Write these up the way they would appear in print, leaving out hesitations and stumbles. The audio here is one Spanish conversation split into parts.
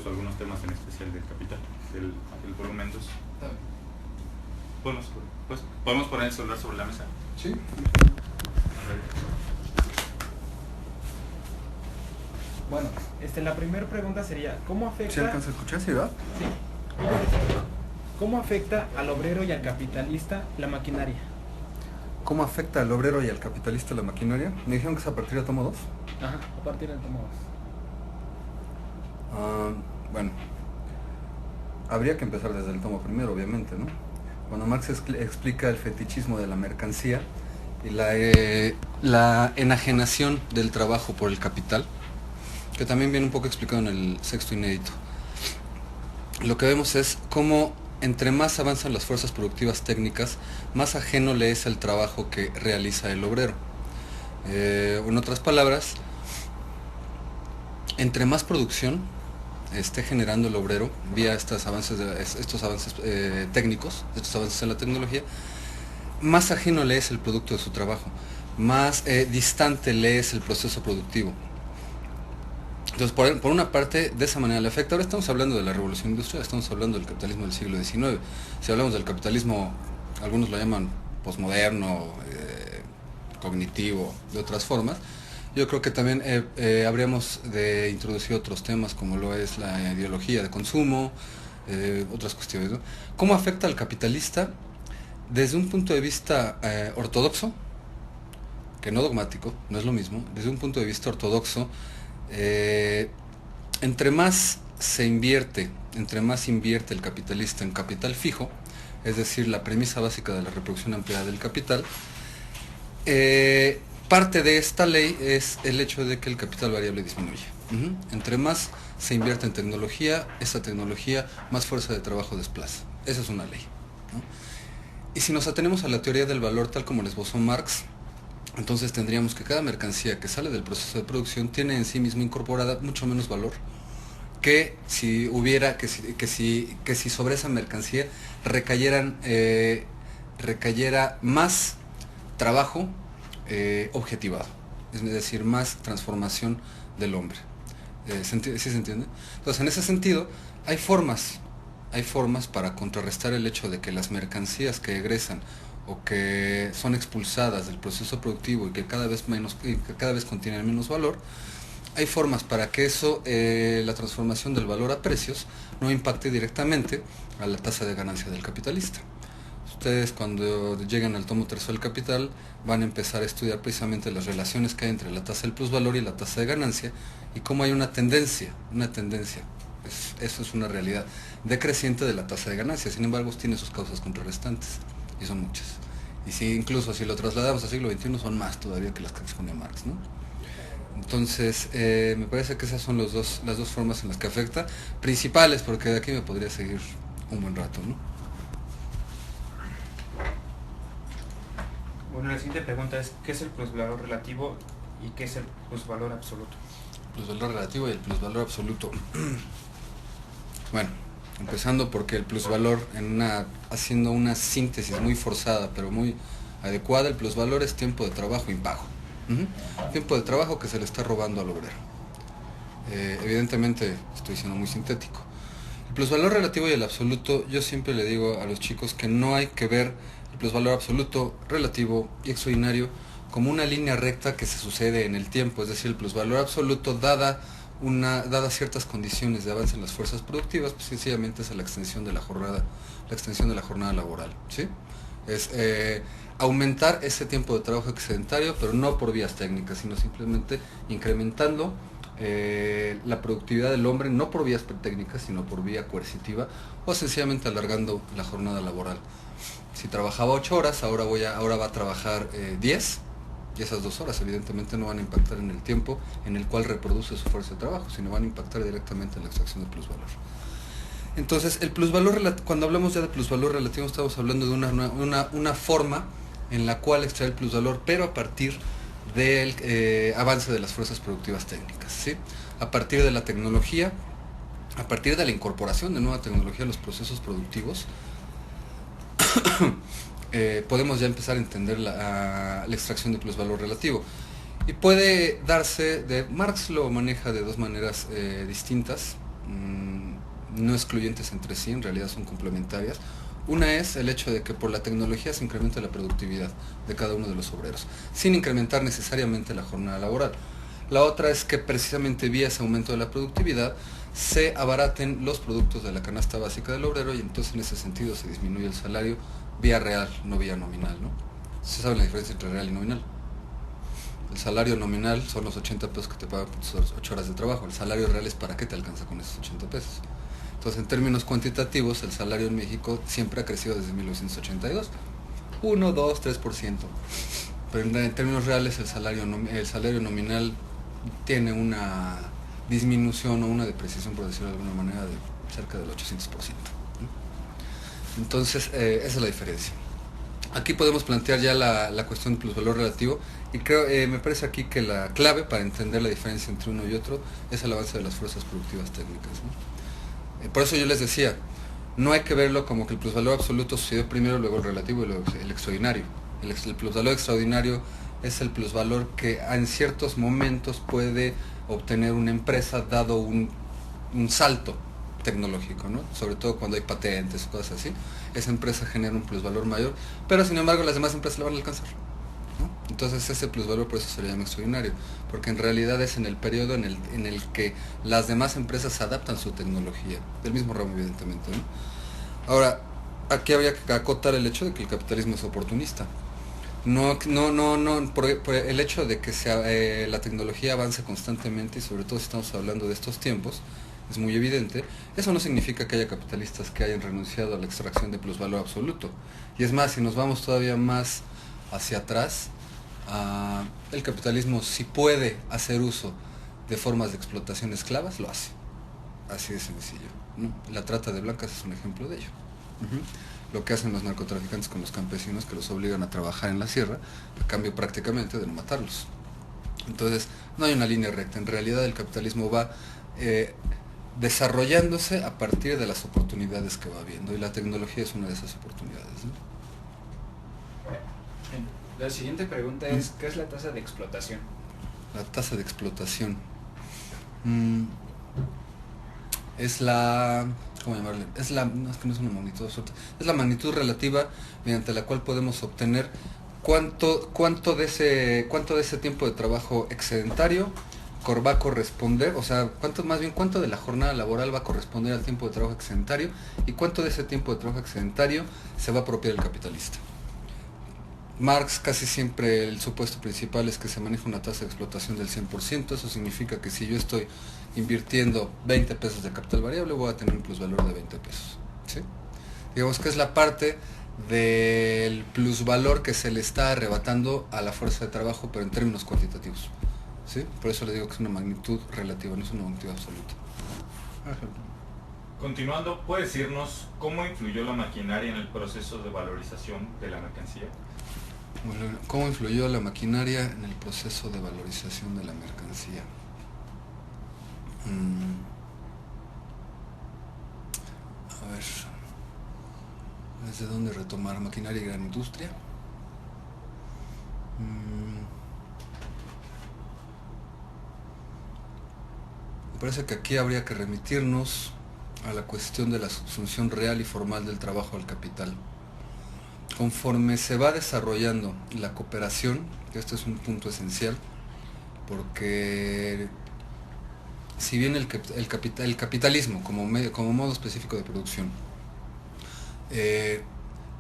ejemplos o algunos temas en especial del capital, del volumen 2. ¿Podemos poner el celular sobre la mesa? Sí. Bueno, la primera pregunta sería, ¿cómo afecta? ¿Se alcanza a escuchar, sí, verdad? Sí. ¿Cómo afecta al obrero y al capitalista la maquinaria? ¿Cómo afecta al obrero y al capitalista la maquinaria? Me dijeron que es a partir de tomo 2. Ajá, a partir del tomo 2. Bueno, habría que empezar desde el tomo primero, obviamente, ¿no? Cuando Marx explica el fetichismo de la mercancía y la enajenación del trabajo por el capital, que también viene un poco explicado en el sexto inédito, lo que vemos es cómo entre más avanzan las fuerzas productivas técnicas, más ajeno le es el trabajo que realiza el obrero. En otras palabras, entre más producción esté generando el obrero vía estos avances técnicos, estos avances en la tecnología, más ajeno le es el producto de su trabajo, más distante le es el proceso productivo. Entonces, por una parte, de esa manera le afecta. Ahora estamos hablando de la revolución industrial, estamos hablando del capitalismo del siglo XIX. Si hablamos del capitalismo, algunos lo llaman posmoderno, cognitivo, de otras formas, yo creo que también habríamos de introducir otros temas como lo es la ideología de consumo, otras cuestiones, ¿no? ¿Cómo afecta al capitalista? Desde un punto de vista ortodoxo, que no dogmático, no es lo mismo, desde un punto de vista ortodoxo, entre más invierte el capitalista en capital fijo, es decir, la premisa básica de la reproducción ampliada del capital, parte de esta ley es el hecho de que el capital variable disminuye. Entre más se invierte en tecnología, esa tecnología más fuerza de trabajo desplaza. Esa es una ley, ¿no? Y si nos atenemos a la teoría del valor tal como la esbozó Marx, entonces tendríamos que cada mercancía que sale del proceso de producción tiene en sí misma incorporada mucho menos valor que si sobre esa mercancía recayera más trabajo objetivado, es decir, más transformación del hombre. ¿Sí se entiende? Entonces, en ese sentido, hay formas para contrarrestar el hecho de que las mercancías que egresan o que son expulsadas del proceso productivo y que cada vez contienen menos valor, hay formas para que eso, la transformación del valor a precios, no impacte directamente a la tasa de ganancia del capitalista. Ustedes, cuando lleguen al tomo tercero del Capital, van a empezar a estudiar precisamente las relaciones que hay entre la tasa del plusvalor y la tasa de ganancia y cómo hay una tendencia, eso es una realidad decreciente de la tasa de ganancia. Sin embargo, tiene sus causas contrarrestantes y son muchas. Y incluso si lo trasladamos al siglo XXI, son más todavía que las que expone Marx, ¿no? Entonces, me parece que esas son las dos formas en las que afecta, principales, porque de aquí me podría seguir un buen rato, ¿no? Bueno, la siguiente pregunta es, ¿qué es el plusvalor relativo y qué es el plusvalor absoluto? El plusvalor relativo y el plusvalor absoluto. Bueno, empezando porque el plusvalor, haciendo una síntesis muy forzada, pero muy adecuada, el plusvalor es tiempo de trabajo impago. Tiempo de trabajo que se le está robando al obrero. Evidentemente, estoy siendo muy sintético. El plusvalor relativo y el absoluto, yo siempre le digo a los chicos que no hay que ver el plusvalor absoluto, relativo y extraordinario como una línea recta que se sucede en el tiempo. Es decir, el plusvalor absoluto, dada ciertas condiciones de avance en las fuerzas productivas, pues sencillamente es la extensión de la jornada laboral, ¿sí? Es aumentar ese tiempo de trabajo excedentario, pero no por vías técnicas, sino simplemente incrementando la productividad del hombre, no por vías técnicas, sino por vía coercitiva, o sencillamente alargando la jornada laboral. Si trabajaba 8 horas, ahora va a trabajar 10, y esas 2 horas evidentemente no van a impactar en el tiempo en el cual reproduce su fuerza de trabajo, sino van a impactar directamente en la extracción de plusvalor. Entonces, el plusvalor, cuando hablamos ya de plusvalor relativo, estamos hablando de una forma en la cual extrae el plusvalor, pero a partir del avance de las fuerzas productivas técnicas, ¿sí? A partir de la tecnología, a partir de la incorporación de nueva tecnología a los procesos productivos, podemos ya empezar a entender la extracción de plusvalor relativo. Y puede darse, Marx lo maneja de dos maneras distintas. no excluyentes entre sí, en realidad son complementarias. Una es el hecho de que por la tecnología se incrementa la productividad de cada uno de los obreros, sin incrementar necesariamente la jornada laboral. La otra es que precisamente vía ese aumento de la productividad se abaraten los productos de la canasta básica del obrero, y entonces en ese sentido se disminuye el salario vía real, no vía nominal, ¿no? ¿Se sabe la diferencia entre real y nominal? El salario nominal son los 80 pesos que te pagan por tus 8 horas de trabajo. El salario real es para qué te alcanza con esos 80 pesos. Entonces, en términos cuantitativos, el salario en México siempre ha crecido desde 1982. 1, 2, 3%. Pero en términos reales, el salario nominal tiene una disminución o una depreciación, por decirlo de alguna manera, de cerca del 800%. Entonces, esa es la diferencia. Aquí podemos plantear ya la cuestión del plusvalor relativo, y creo, me parece aquí que la clave para entender la diferencia entre uno y otro es el avance de las fuerzas productivas técnicas, ¿no? Por eso yo les decía, no hay que verlo como que el plusvalor absoluto sucedió primero, luego el relativo y luego el extraordinario. El plusvalor extraordinario es el plusvalor que en ciertos momentos puede obtener una empresa dado un salto tecnológico, ¿no? Sobre todo cuando hay patentes o cosas así. Esa empresa genera un plusvalor mayor, pero sin embargo las demás empresas la van a alcanzar, ¿no? Entonces ese plusvalor por eso se le llama extraordinario, porque en realidad es en el periodo en el que las demás empresas adaptan su tecnología, del mismo ramo evidentemente, ¿no? Ahora, aquí habría que acotar el hecho de que el capitalismo es oportunista. No, por el hecho de que la tecnología avance constantemente, y sobre todo si estamos hablando de estos tiempos, es muy evidente. Eso no significa que haya capitalistas que hayan renunciado a la extracción de plusvalor absoluto. Y es más, si nos vamos todavía más hacia atrás, el capitalismo, si puede hacer uso de formas de explotación esclavas, lo hace. Así de sencillo, ¿no? La trata de blancas es un ejemplo de ello. Lo que hacen los narcotraficantes con los campesinos, que los obligan a trabajar en la sierra a cambio prácticamente de no matarlos. Entonces no hay una línea recta. En realidad el capitalismo va desarrollándose a partir de las oportunidades que va viendo, y la tecnología es una de esas oportunidades, ¿no? La siguiente pregunta es, ¿qué es la tasa de explotación? La tasa de explotación es la... ¿cómo llamarle? No, es que no es una magnitud absoluta. Es la magnitud relativa mediante la cual podemos obtener cuánto de ese tiempo de trabajo excedentario va a corresponder, o sea, cuánto de la jornada laboral va a corresponder al tiempo de trabajo excedentario, y cuánto de ese tiempo de trabajo excedentario se va a apropiar el capitalista. Marx, casi siempre el supuesto principal es que se maneja una tasa de explotación del 100%. Eso significa que si yo estoy invirtiendo 20 pesos de capital variable, voy a tener un plusvalor de 20 pesos, ¿sí? Digamos que es la parte del plusvalor que se le está arrebatando a la fuerza de trabajo, pero en términos cuantitativos, ¿sí? Por eso le digo que es una magnitud relativa, no es una magnitud absoluta. Continuando, ¿puedes decirnos cómo influyó la maquinaria en el proceso de valorización de la mercancía? ¿Cómo influyó la maquinaria en el proceso de valorización de la mercancía? A ver, ¿desde dónde retomar? ¿Maquinaria y gran industria? Me parece que aquí habría que remitirnos a la cuestión de la subsunción real y formal del trabajo al capital. Conforme se va desarrollando la cooperación, que este es un punto esencial, porque si bien el capitalismo como modo específico de producción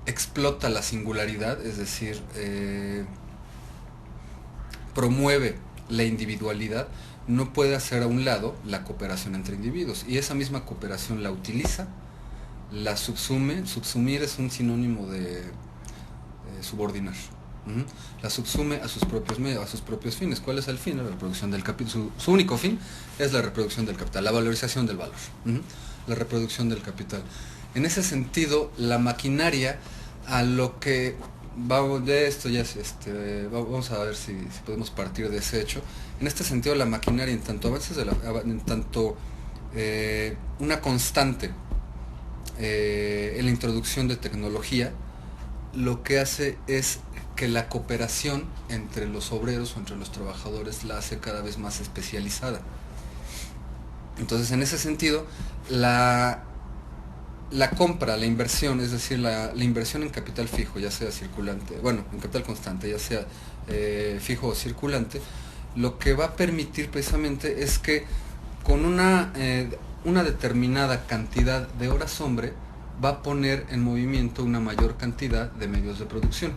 explota la singularidad, es decir, promueve la individualidad, no puede hacer a un lado la cooperación entre individuos, y esa misma cooperación la utiliza, la subsume. Subsumir es un sinónimo de subordinar. La subsume a sus propios medios, a sus propios fines. ¿Cuál es el fin? La reproducción del capital. Su único fin es la reproducción del capital, la valorización del valor, la reproducción del capital. En ese sentido, la maquinaria, a lo que vamos de esto ya vamos a ver si podemos partir de ese hecho. En este sentido, la maquinaria, en tanto avances una constante en la introducción de tecnología, lo que hace es que la cooperación entre los obreros o entre los trabajadores la hace cada vez más especializada. Entonces, en ese sentido, la la compra, la inversión, es decir, la inversión en capital fijo, ya sea circulante, bueno, en capital constante, ya sea fijo o circulante, lo que va a permitir precisamente es que con una determinada cantidad de horas hombre va a poner en movimiento una mayor cantidad de medios de producción.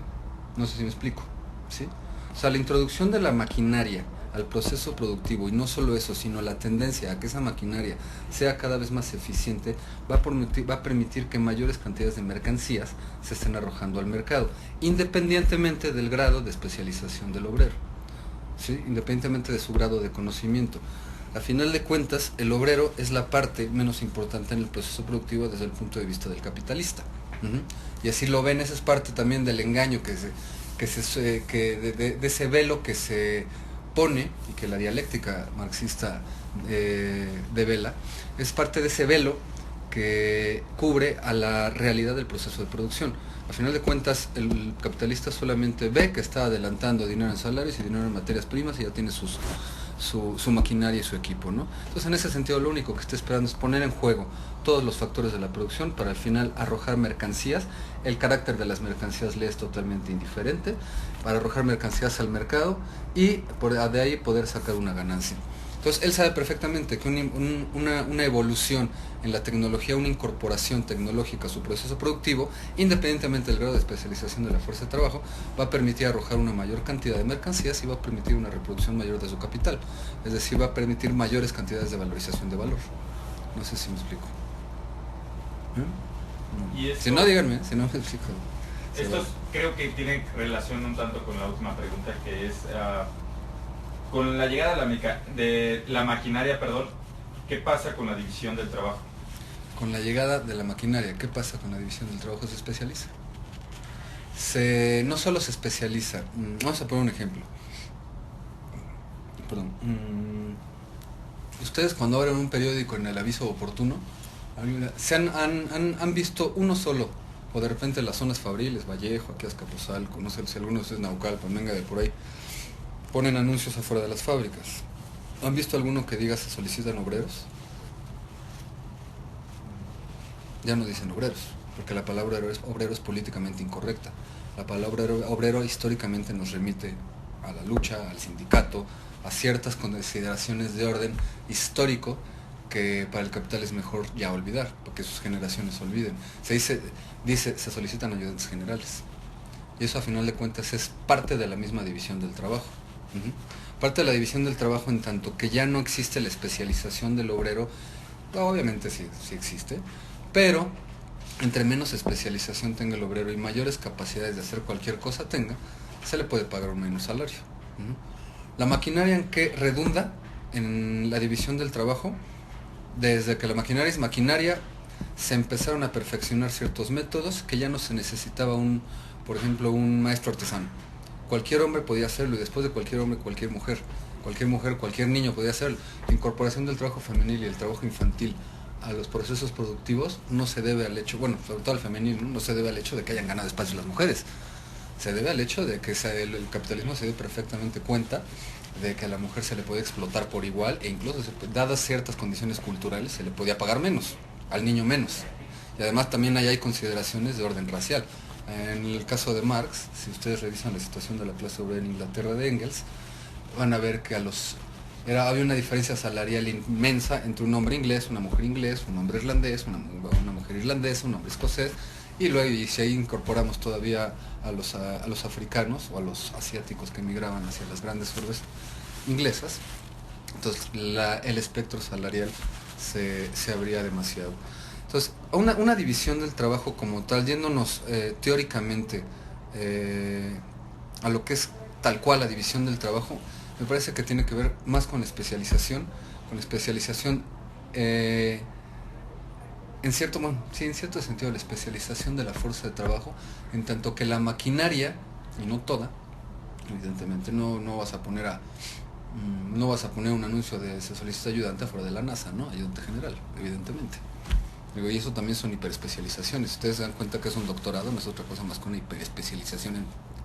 No sé si me explico, ¿sí? O sea, la introducción de la maquinaria al proceso productivo, y no solo eso, sino la tendencia a que esa maquinaria sea cada vez más eficiente, va a permitir que mayores cantidades de mercancías se estén arrojando al mercado, independientemente del grado de especialización del obrero, ¿sí? Independientemente de su grado de conocimiento. A final de cuentas, el obrero es la parte menos importante en el proceso productivo desde el punto de vista del capitalista. Y así lo ven, esa es parte también del engaño de ese velo que se pone, y que la dialéctica marxista devela, es parte de ese velo que cubre a la realidad del proceso de producción. A final de cuentas, el capitalista solamente ve que está adelantando dinero en salarios y dinero en materias primas y ya tiene su maquinaria y su equipo, ¿no? Entonces, en ese sentido, lo único que está esperando es poner en juego todos los factores de la producción para al final arrojar mercancías. El carácter de las mercancías le es totalmente indiferente, para arrojar mercancías al mercado y de ahí poder sacar una ganancia. Entonces, él sabe perfectamente que una evolución en la tecnología, una incorporación tecnológica a su proceso productivo, independientemente del grado de especialización de la fuerza de trabajo, va a permitir arrojar una mayor cantidad de mercancías y va a permitir una reproducción mayor de su capital. Es decir, va a permitir mayores cantidades de valorización de valor. No sé si me explico. Y esto, si no, díganme, si no me explico. Estos creo que tienen relación un tanto con la última pregunta, que es con la llegada de la maquinaria, ¿qué pasa con la división del trabajo? Con la llegada de la maquinaria, ¿qué pasa con la división del trabajo? Se especializa. No solo se especializa, vamos a poner un ejemplo. Perdón. Ustedes cuando abren un periódico en el aviso oportuno, han visto uno solo, o de repente las zonas fabriles, Vallejo, aquí Azcapotzalco, no sé si alguno de ustedes Naucalpan, venga de por ahí, ponen anuncios afuera de las fábricas. ¿Han visto alguno que diga se solicitan obreros? Ya no dicen obreros, porque la palabra obrero es políticamente incorrecta. La palabra obrero históricamente nos remite a la lucha, al sindicato, a ciertas consideraciones de orden histórico que para el capital es mejor ya olvidar, porque sus generaciones olviden. Se solicitan ayudantes generales. Y eso a final de cuentas es parte de la misma división del trabajo. Parte de la división del trabajo en tanto que ya no existe la especialización del obrero, obviamente sí existe, pero entre menos especialización tenga el obrero y mayores capacidades de hacer cualquier cosa tenga, se le puede pagar un menos salario. La maquinaria en que redunda en la división del trabajo, desde que la maquinaria es maquinaria, se empezaron a perfeccionar ciertos métodos que ya no se necesitaba por ejemplo, un maestro artesano. Cualquier hombre podía hacerlo, y después de cualquier hombre, cualquier mujer, cualquier niño podía hacerlo. La incorporación del trabajo femenil y el trabajo infantil a los procesos productivos no se debe al hecho, bueno, sobre todo al femenil, no se debe al hecho de que hayan ganado espacio las mujeres. Se debe al hecho de que el capitalismo se dio perfectamente cuenta de que a la mujer se le puede explotar por igual, e incluso dadas ciertas condiciones culturales se le podía pagar menos, al niño menos. Y además también hay consideraciones de orden racial. En el caso de Marx, si ustedes revisan la situación de la clase obrera en Inglaterra de Engels, van a ver que había una diferencia salarial inmensa entre un hombre inglés, una mujer inglés, un hombre irlandés, una mujer irlandesa, un hombre escocés, y luego, y si ahí incorporamos todavía a los africanos o a los asiáticos que emigraban hacia las grandes urbes inglesas, entonces el espectro salarial se abría demasiado. Entonces, una división del trabajo como tal, yéndonos teóricamente a lo que es tal cual la división del trabajo, me parece que tiene que ver más con la especialización en cierto sentido la especialización de la fuerza de trabajo, en tanto que la maquinaria, y no toda, evidentemente, no vas a poner un anuncio de se solicita ayudante afuera de la NASA, ¿no? Ayudante general, evidentemente. Y eso también son hiperespecializaciones. Ustedes se dan cuenta que es un doctorado, no es otra cosa más que una hiperespecialización en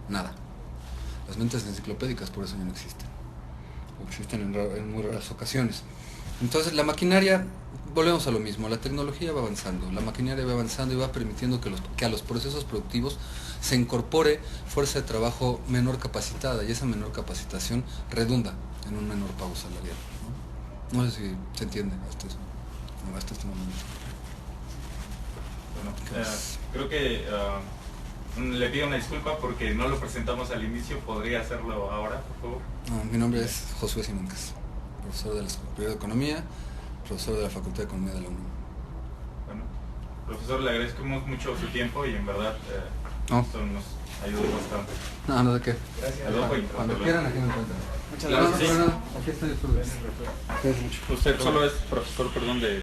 nada. Las mentes enciclopédicas por eso ya no existen. O existen en muy raras ocasiones. Entonces la maquinaria, volvemos a lo mismo, la tecnología va avanzando, la maquinaria va avanzando y va permitiendo que a los procesos productivos se incorpore fuerza de trabajo menor capacitada, y esa menor capacitación redunda en un menor pago salarial. No sé si se entiende hasta este momento. Bueno, creo que le pido una disculpa porque no lo presentamos al inicio. ¿Podría hacerlo ahora, por favor? Mi nombre es Josué Simancas, profesor de la Superior de Economía, profesor de la Facultad de Economía de la UNAM. Bueno, profesor, le agradecemos mucho su tiempo y en verdad esto nos ayudó bastante. No de qué. Gracias. Cuando quieran, aquí me encuentran. Muchas Claro, gracias. sí. Aquí estoy. Usted solo es profesor, perdón, de